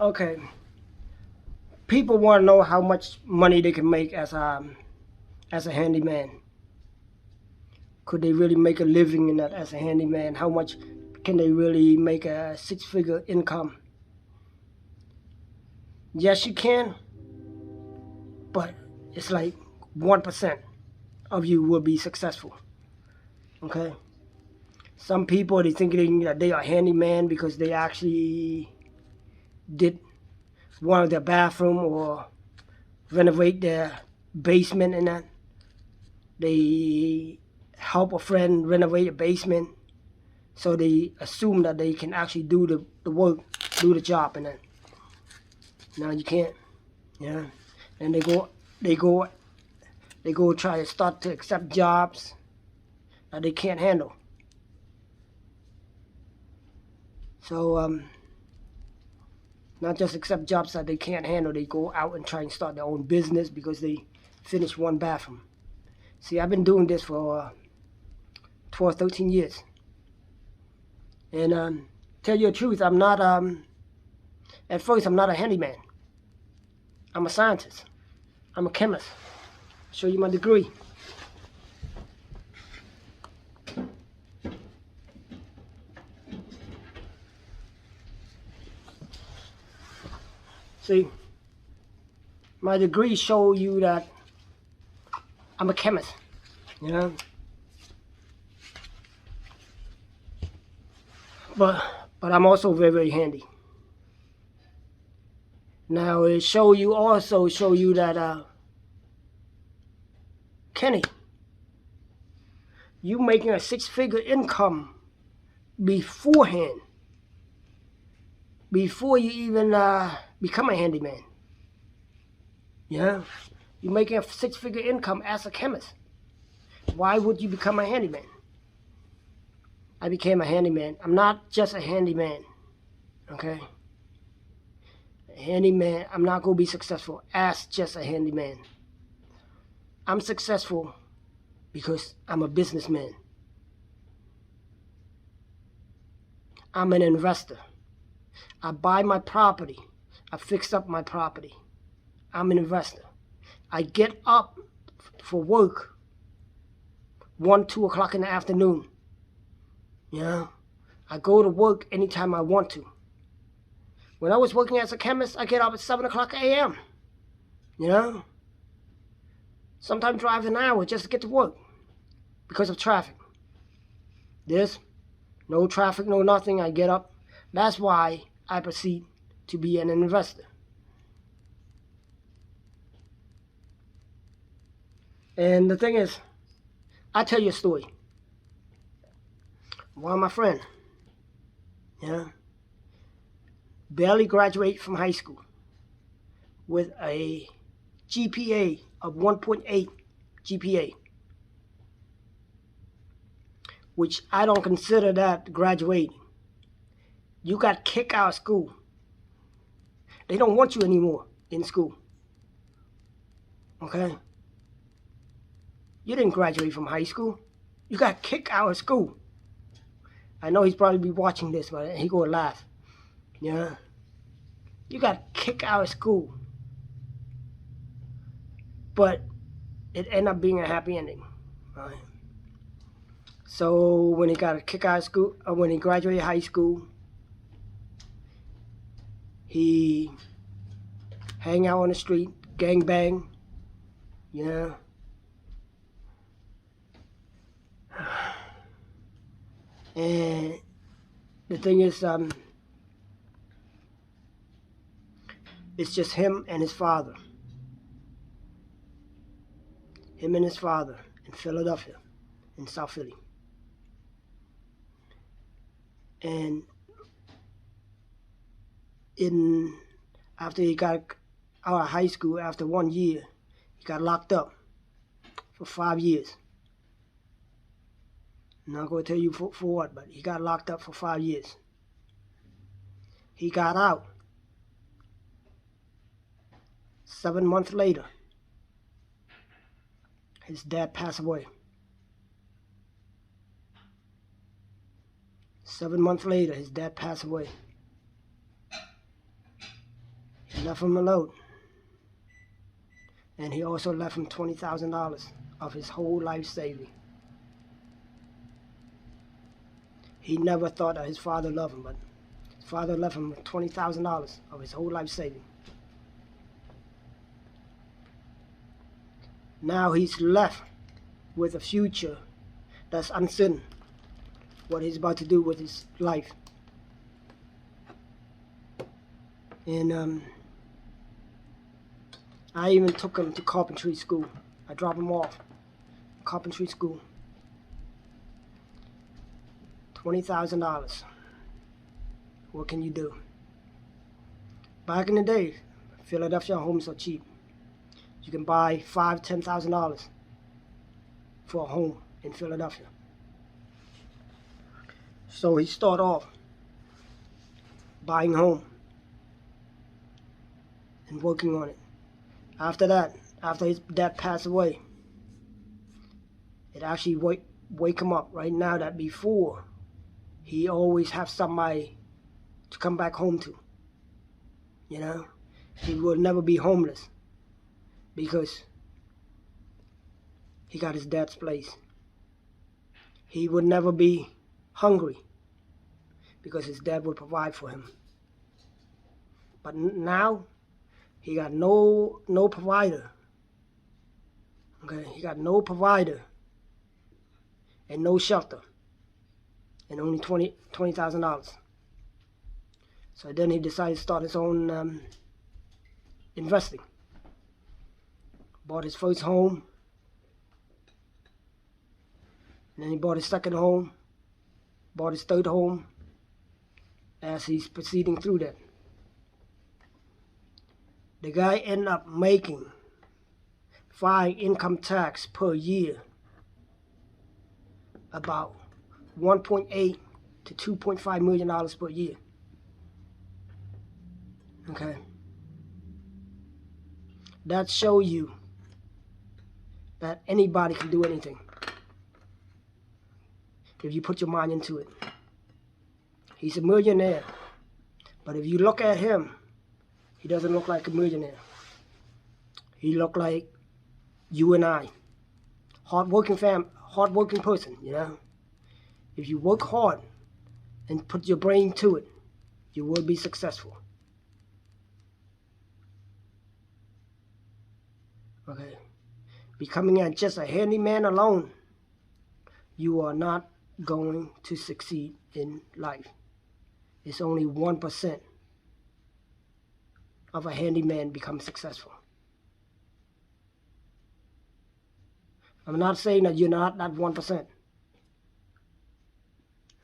Okay, people want to know how much money they can make as a handyman. Could they really make a living in that as a handyman? How much can they really make a six-figure income? Yes, you can, but it's like 1% of you will be successful. Okay, some people they thinking that they are handyman because they actually did one of their bathroom or renovate their basement and that. They help a friend renovate a basement, so they assume that they can actually do the work, do the job, and then no, you can't. Yeah, and they go, they go try to start to accept jobs that they can't handle. So not just accept jobs that they can't handle. They go out and try and start their own business because they finished one bathroom. See, I've been doing this for 12, 13 years. And tell you the truth, I'm not, at first, I'm not a handyman. I'm a scientist. I'm a chemist. Show you my degree. See, my degree show you that I'm a chemist, you know? But I'm also very, very handy. Now it show you that Kenny, you making a six-figure income beforehand, before you even become a handyman. Yeah, you're making a six-figure income as a chemist. Why would you become a handyman? I became a handyman. I'm not just a handyman, okay? A handyman, I'm not going to be successful as just a handyman. I'm successful because I'm a businessman. I'm an investor. I buy my property. I fix up my property. I'm an investor. I get up for work 1, 2 o'clock in the afternoon. Yeah, I go to work anytime I want to. When I was working as a chemist, I get up at 7 o'clock a.m. You know, sometimes drive an hour just to get to work because of traffic. This, no traffic, no nothing. I get up. That's why I proceed to be an investor. And the thing is, I'll tell you a story. One of my friends, yeah, barely graduated from high school with a GPA of 1.8 GPA, which I don't consider that graduating. You got kicked out of school. They don't want you anymore in school. Okay? You didn't graduate from high school. You got kicked out of school. I know he's probably be watching this, but he gonna laugh. Yeah? You got kicked out of school. But it ended up being a happy ending. Right? So when he got kicked out of school, when he graduated high school, he hang out on the street, gang bang, you know. And the thing is, it's just him and his father. Him and his father in Philadelphia, in South Philly. And after he got out of high school, after 1 year, he got locked up for 5 years. I'm not going to tell you for what, but he got locked up for 5 years. He got out. 7 months later, his dad passed away. 7 months later, his dad passed away. left him alone. And he also left him $20,000 of his whole life saving. He never thought that his father loved him, but his father left him $20,000 of his whole life saving. Now he's left with a future that's uncertain, what he's about to do with his life. And I even took him to carpentry school. I dropped him off. Carpentry school. $20,000. What can you do? Back in the day, Philadelphia homes are cheap. You can buy $5,000, $10,000 for a home in Philadelphia. So he started off buying home and working on it. After that, after his dad passed away, it actually wake him up right now that before he always have somebody to come back home to. You know, he will never be homeless because he got his dad's place. He would never be hungry because his dad would provide for him. But now he got no provider. Okay, he got no provider and no shelter, and only $20,000. So then he decided to start his own investing. Bought his first home, and then he bought his second home, bought his third home, as he's proceeding through that. The guy ended up making 5 income tax per year, about $1.8 to $2.5 million per year. Okay. That shows you that anybody can do anything if you put your mind into it. He's a millionaire, but if you look at him, he doesn't look like a millionaire. He look like you and I, hardworking person, you know. If you work hard and put your brain to it, you will be successful. Okay. Becoming just a handyman alone, you are not going to succeed in life. It's only 1% of a handyman becomes successful. I'm not saying that you're not that 1%.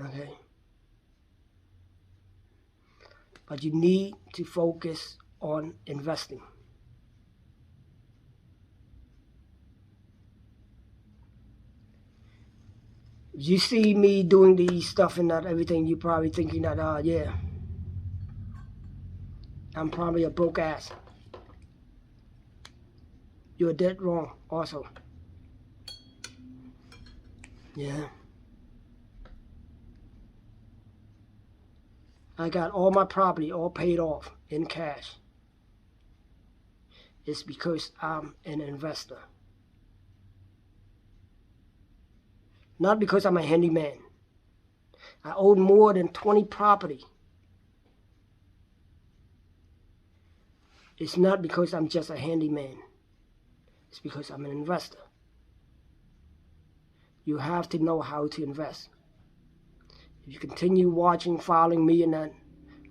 Okay? But you need to focus on investing. If you see me doing these stuff and that everything, you're probably thinking that, yeah, I'm probably a broke ass. You're dead wrong also. Yeah. I got all my property all paid off in cash. It's because I'm an investor. Not because I'm a handyman. I own more than 20 property. It's not because I'm just a handyman. It's because I'm an investor. You have to know how to invest. If you continue watching, following me, and then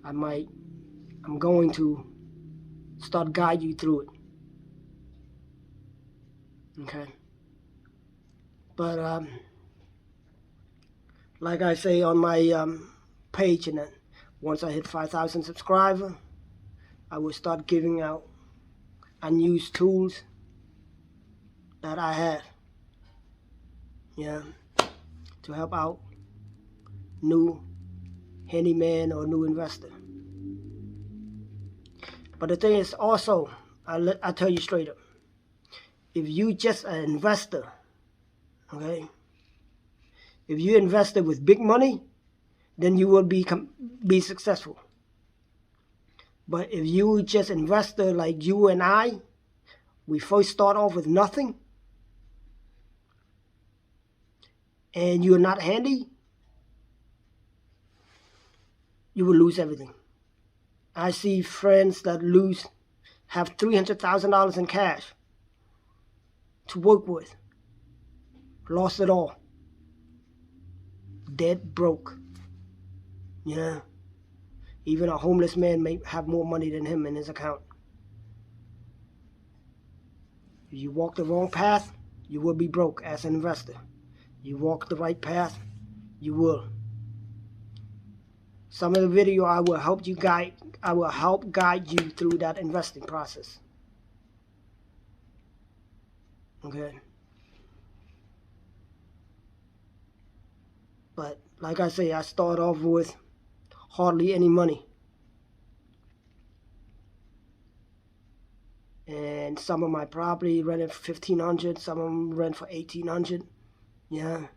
I'm going to start guide you through it. Okay? But like I say on my page, and then once I hit 5,000 subscribers, I will start giving out unused tools that I have, yeah, to help out new handyman or new investor. But the thing is also, I tell you straight up, if you just an investor, okay, if you invested with big money, then you will be successful. But if you just investor like you and I, we first start off with nothing, and you're not handy, you will lose everything. I see friends that have $300,000 in cash to work with, lost it all, dead broke. Yeah, even a homeless man may have more money than him in his account. If you walk the wrong path, you will be broke as an investor. You walk the right path, you will. Some of the video I will help guide you through that investing process. Okay. But like I say, I start off with hardly any money. And some of my property rented for $1,500, some of them rent for $1,800. Yeah.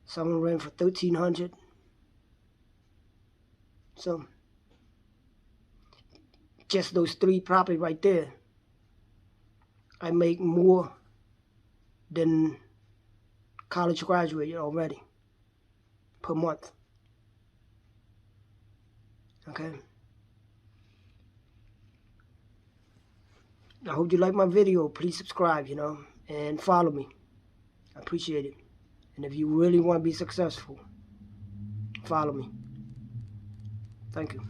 Some of them rent for $1,300. So just those 3 properties right there, I make more than college graduate already per month. Okay. I hope you like my video. Please subscribe, and follow me. I appreciate it. And if you really want to be successful, follow me. Thank you.